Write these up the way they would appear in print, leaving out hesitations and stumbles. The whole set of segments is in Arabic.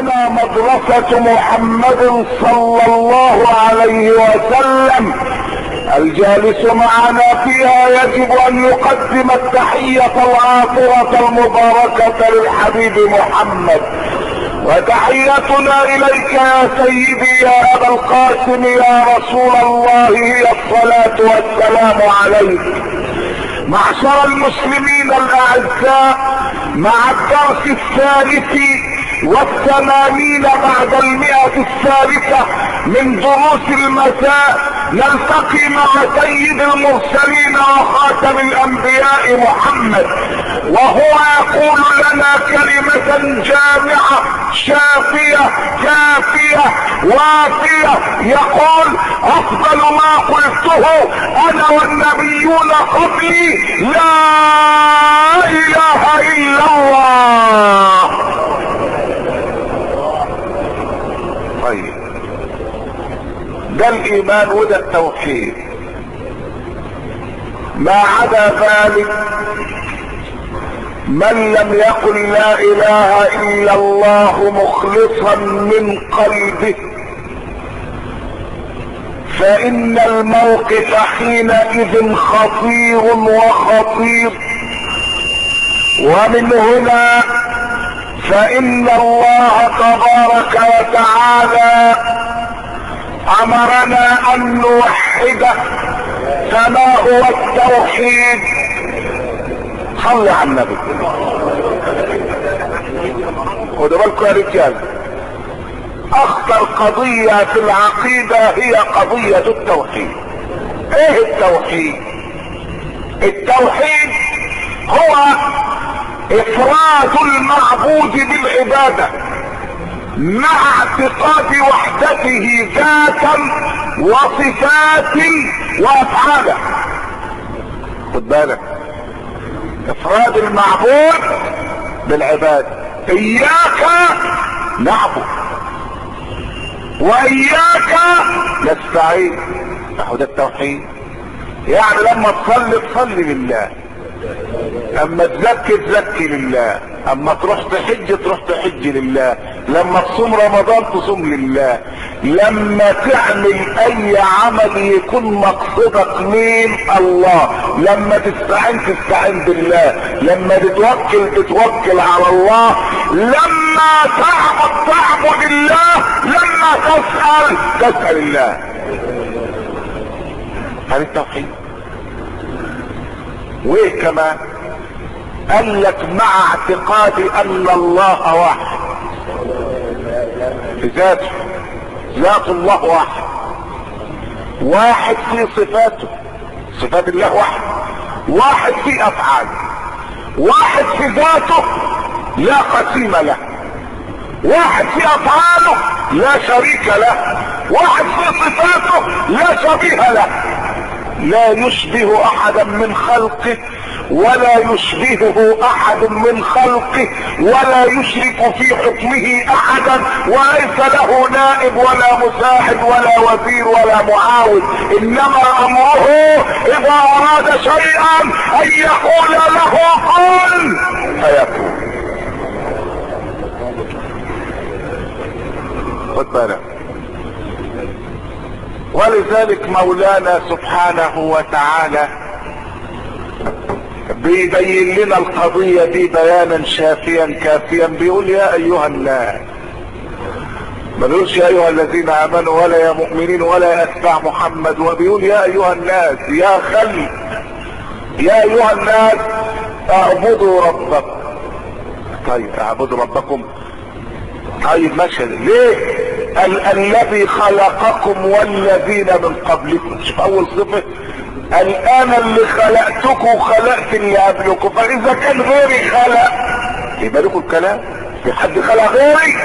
هنا مدرسة محمد صلى الله عليه وسلم. الجالس معنا فيها يجب ان يقدم التحية العاطرة المباركة للحبيب محمد. وتحيتنا اليك يا سيدي يا ابا القاسم يا رسول الله هي الصلاة والسلام عليك. معشر المسلمين الاعزاء، مع الدرس 83 بعد 100 من دروس المساء نلتقي مع سيد المرسلين وخاتم الانبياء محمد، وهو يقول لنا كلمة جامعة شافية كافية وافية. يقول: افضل ما قلته انا والنبيون قبلي لا اله الا الله. طيب، ده الايمان وده التوحيد. ما عدا ذلك من لم يقل لا اله الا الله مخلصا من قلبه فان الموقف حينئذ خطير وخطير. ومن هنا فان الله تبارك وتعالى امرنا ان نوحده. فما هو التوحيد؟ صل على النبي. خدوا بالكم يا رجال، اخطر قضية في العقيدة هي قضية التوحيد. ايه التوحيد؟ التوحيد هو افراد المعبود بالعبادة مع اعتقاد وحدته ذاتا وصفات وافعالا. خد بالك، افراد المعبود بالعبادة. اياك نعبد واياك نستعين. ده التوحيد. يعني لما تصلي لله، اما تزكي لله، اما تروح تحج لله، لما تصوم رمضان تصوم لله، لما تعمل اي عمل يكون مقصدك مين؟ الله. لما تستعين بالله، لما تتوكل على الله، لما تعبد الله، لما تسأل الله. هذا التوحيد. وايه كمان؟ قال لك مع اعتقاد ان الله واحد في ذاته. ذات الله واحد، واحد في صفاته، صفات الله واحد، واحد في افعاله، واحد في ذاته لا قسيم له، واحد في افعاله لا شريك له، واحد في صفاته لا شبيه له. لا يشبه احدا من خلقه ولا يشبهه احد من خلقه ولا يشرك في حكمه احدا، وليس له نائب ولا مساعد ولا وزير ولا معاون. انما امره اذا اراد شيئا ان يقول له كن فيكون. خد بالك. ولذلك مولانا سبحانه وتعالى بيبين لنا القضية دي بيانا شافيا كافيا. بيقول: يا ايها الناس، ما بيقولش يا ايها الذين امنوا ولا يا مؤمنين ولا يا اتباع محمد، وبيقول يا ايها الناس، يا خلق، يا ايها الناس اعبدوا ربكم. طيب، اعبدوا ربكم. طيب ماشي. ليه؟ الذي خلقكم والذين من قبلكم. شوف اول صفة، انا اللي خلقتكم وخلقت اللي قبلكم. فاذا كان غيري خلق يبقى لكم الكلام. في حد خلق غيري؟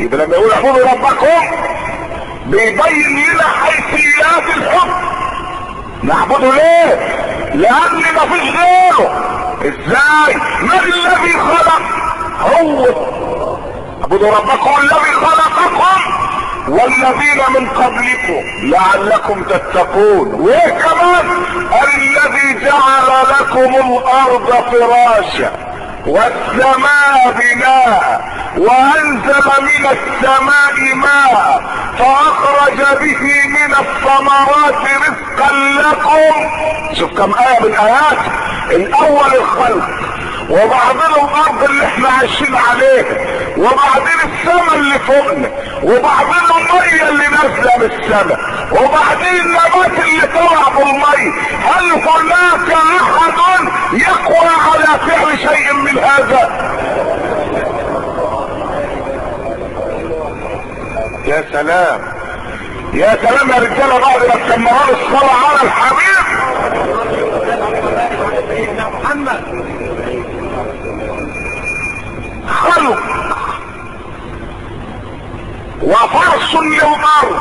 يبقى لما يقول اعبدوا ربكم بيبين لنا حيثيات الحكم. نعبده ليه؟ لان مفيش غيره. ازاي؟ من الذي خلق؟ هو. اعبدوا ربكم الذي خلقكم والذين من قبلكم لعلكم تتقون. وايه كمان؟ الذي جعل لكم الارض فراشا والسماء بناء وانزل من السماء ماء فاخرج به من الثمرات رزقا لكم. شوف كم آية من آيات. الاول الخلق، وبعدين الارض اللي احنا عايشين عليها، وبعدين السماء اللي فوقنا، وبعدين المية اللي نازله من السماء، وبعدين النبات اللي طلع بالمية. هل هناك احد يقوى على فعل شيء من هذا؟ يا سلام يا سلام يا رجاله، بعد ما تكملوا الصلاه على الحبيب محمد. خلق وفرش للارض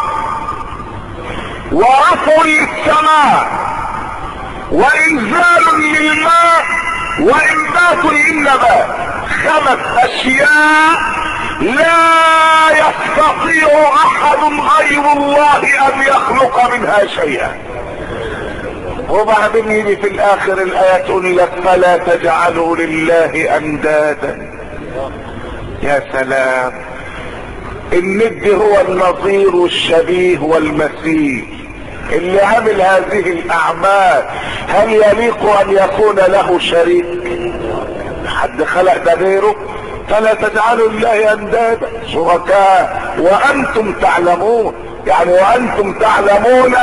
ورفع للسماء وانزال للماء وانبات للنبات. 5 اشياء لا يستطيع احد غير الله ان يخلق منها شيئا. وبعدين يجي في الاخر الايه تقول لك فلا تجعلوا لله اندادا. يا سلام، الند هو النظير والشبيه والمثيل. اللي عمل هذه الاعمال هل يليق ان يكون له شريك؟ حد خلق ده غيره؟ فلا تجعلوا لله اندادا شركاء وانتم تعلمون، يعني وانتم تعلمون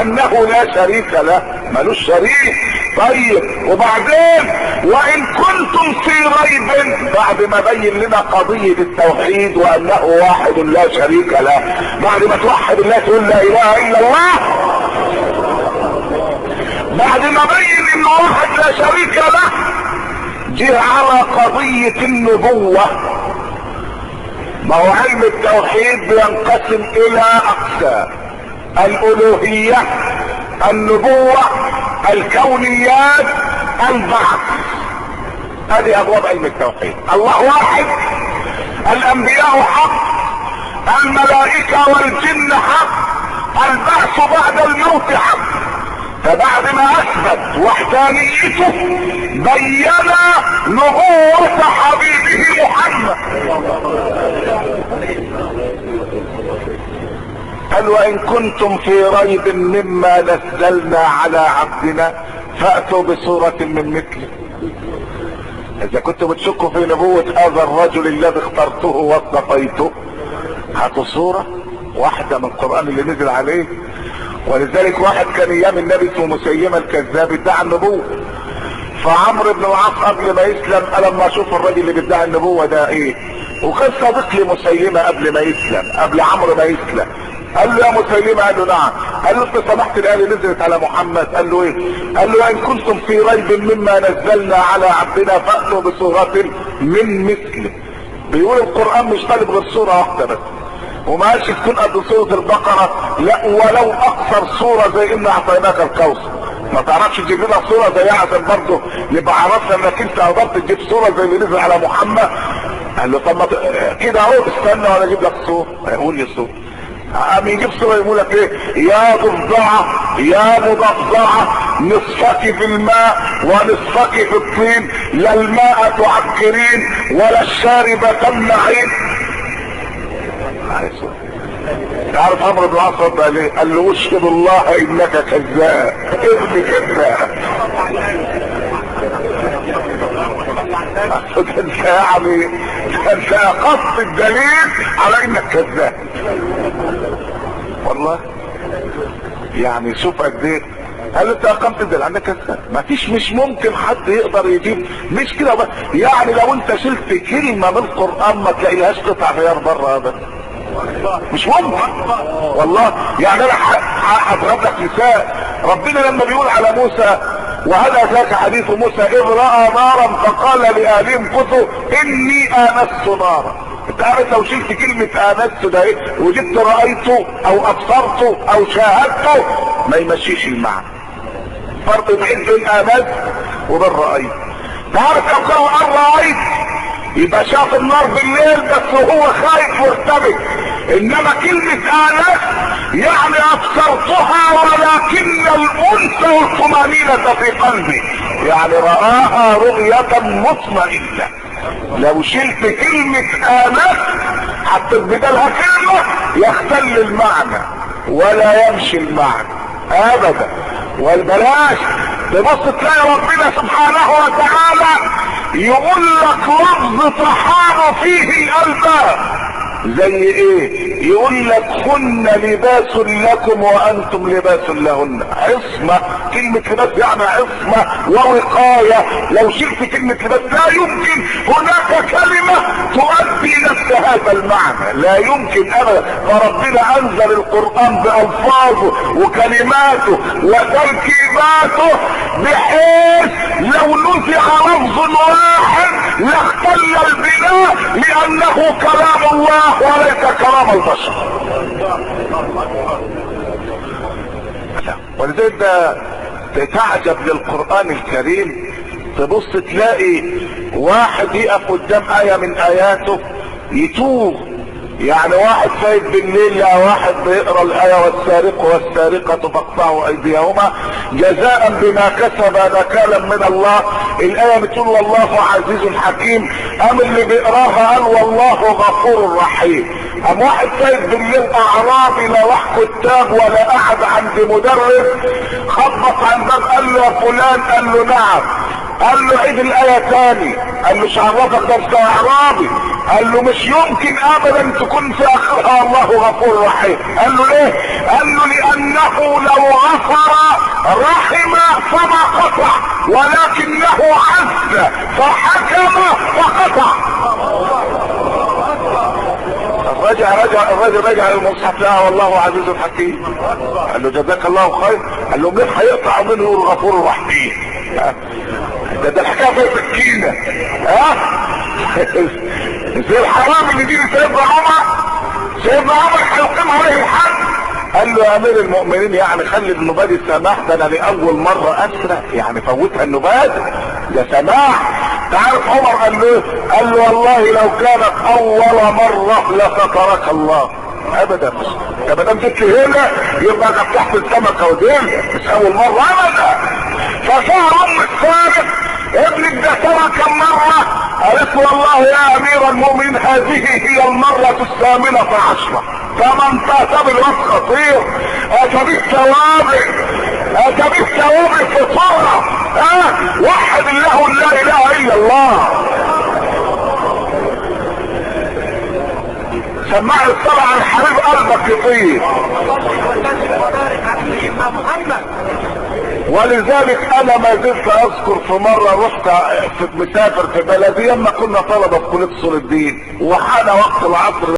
انه لا شريك له، ملوش شريك. طيب وبعدين وان كنتم في ريب، بعد ما بين لنا قضية التوحيد وانه واحد لا شريك له، بعد ما توحد الله تقول لا اله الا الله، بعد ما بين انه واحد لا شريك له، جه على قضية النبوة. ما هو علم التوحيد بينقسم الى اقسام: الالوهية، النبوة، الكونيات، البعث. هذه ابواب علم التوحيد. الله واحد، الانبياء حق، الملائكة والجن حق، البعث بعد الموت حق. فبعد ما اثبت وحدانيته بين نبوة حبيبه محمد. قال وان كنتم في ريب مما نزلنا على عبدنا فاتوا بصورة من مثله. اذا كنتم بتشكوا في نبوة هذا الرجل الذي اخترته واصطفيته، هاتوا صورة واحدة من القرآن اللي نزل عليه. ولذلك واحد كان ايام النبي اسمه مسيلمة الكذاب ادعى النبوة، فعمرو بن العاص قبل ما يسلم قال اما اشوف الراجل اللي بيدعي النبوة ده ايه، وكان صديق لمسيلمة قبل ما يسلم، قبل عمرو ما يسلم. قال له يا مسيلمة، قال له نعم. قال له انت سمحت الايه اللي نزلت على محمد؟ قال له ايه؟ قال له ان كنتم في ريب مما نزلنا على عبدنا فاتوا بصورة من مثله. بيقول القرآن مش طالب غير صورة واحدة بس، وما قالش تكون قد صورة البقرة، لا ولو اقصر صورة زي ان اعطيناك الكوثر. ما تعرفش تجيب لنا صورة زيها عشان برضه نبقى عرفنا انك انت قدرت تجيب صورة زي اللي نزل على محمد. قال له طب ما كده اهو، استنى وانا اجيب لك صورة. هيقول لي صورة، قام يجيب صورة يقول لك ايه؟ يا ضفدعة يا مضفدعة نصفك في الماء ونصفك في الطين، لا الماء تعكرين ولا الشارب تمنعين. تعرف عمرو بن العاص قال ايه؟ قال له اشهد الله انك كذاب، ابن كذاب. انت يعني انت قصد الدليل على انك كذاب والله. يعني شوف قد ايه. قال انت اقمت الدليل عندك كذاب. مش ممكن حد يقدر يجيب، مش كده بس. يعني لو انت شلت كلمه من القران ما تلاقيهاش قطع غيار بره ابدا، مش ممكن والله. يعني انا هضرب لك مثال. ربنا لما بيقول على موسى وهل اتاك حديث موسى اذ راى نارا فقال لاهلهم كثوا اني انست نارا. انت عارف لو شلت كلمة انست ده ايه وجبت رايته او ابصرته او شاهدته ما يمشيش المعنى. فرق بين انست وبين رايت. تعرف لو كان قال رايت يبقى شاف النار بالليل بس وهو خايف مرتبك، انما كلمة انست يعني ابصرتها ولكن الانس والطمأنينة في قلبي، يعني رآها رؤية مطمئنة. لو شلت كلمة آلات حطيت بدلها كلمة يختل المعنى ولا يمشي المعنى ابدا. والبلاش تبص تلاقي ربنا سبحانه وتعالى يقول لك لفظ طحان فيه الألباب زي ايه؟ يقول لك كن لباس لكم وانتم لباس لهن. عصمة، كلمة لباس يعني عصمة ووقاية. لو شلت كلمة لباس لا يمكن هناك كلمة تؤدي نفس هذا المعنى، لا يمكن ابدا. فربنا انزل القرآن بألفاظه وكلماته وتركيباته بحيث لو نزع لفظ واحد لاختل البناء لانه كلام الله وليس كلام البشر. ولذلك تعجب للقرآن الكريم، تبص تلاقي واحد يقف قدام آية من آياته يتوب. يعني واحد فايت بالليل لقى واحد بيقرا الآية والسارق والسارقة فاقطعوا أيديهما جزاء بما كسب نكالا من الله. الآية بتقول والله عزيز حكيم. قام اللي بيقراها قال والله غفور رحيم. قام واحد فايت بالليل أعرابي لا راح كتاب ولا قعد عند مدرس، خبط عن باب قال له يا فلان، قال له نعم، قال له عيد الآية تاني، قال له شعرفك ده بتاع اعرابي، قال له مش يمكن ابدا تكون في اخرها الله غفور رحيم. قال له ليه؟ قال له لانه لو غفر رحم فما قطع ولكنه عز فحكم فقطع. الرجل رجع للمصحف لها والله عزيز حكيم. قال له جزاك الله خير. قال له مين هيقطع منه الغفور الرحيم؟ ده الحكايه في سكينه. زي الحرام اللي دي سيدنا عمر هيقيم عليه الحد. قال له يا امير المؤمنين يعني خلي النبادي سماح، ده انا لاول مره اسرق، يعني فوتها النبادي ده سماح. تعرف عمر قال له قال له والله لو كانت اول مره لسترك الله. ابدا، ده ما دام جبت هنا يبقى ده تحت السمكه وديل، مش اول مره ابدا. فصار ام السارق ابنك ده ترك مرة، قالت والله يا امير المؤمنين هذه هي المرة 18. فمن فات بالوقت خطير، اتى بالثوابت فطرة. وحد الله لا اله الا الله. سمع الصلاة عن حبيب قلبك يطير. ولذلك انا ما زلت اذكر في مرة رحت مسافر في بلدي لما كنا طلبة في كلية اصول الدين، وحان وقت العصر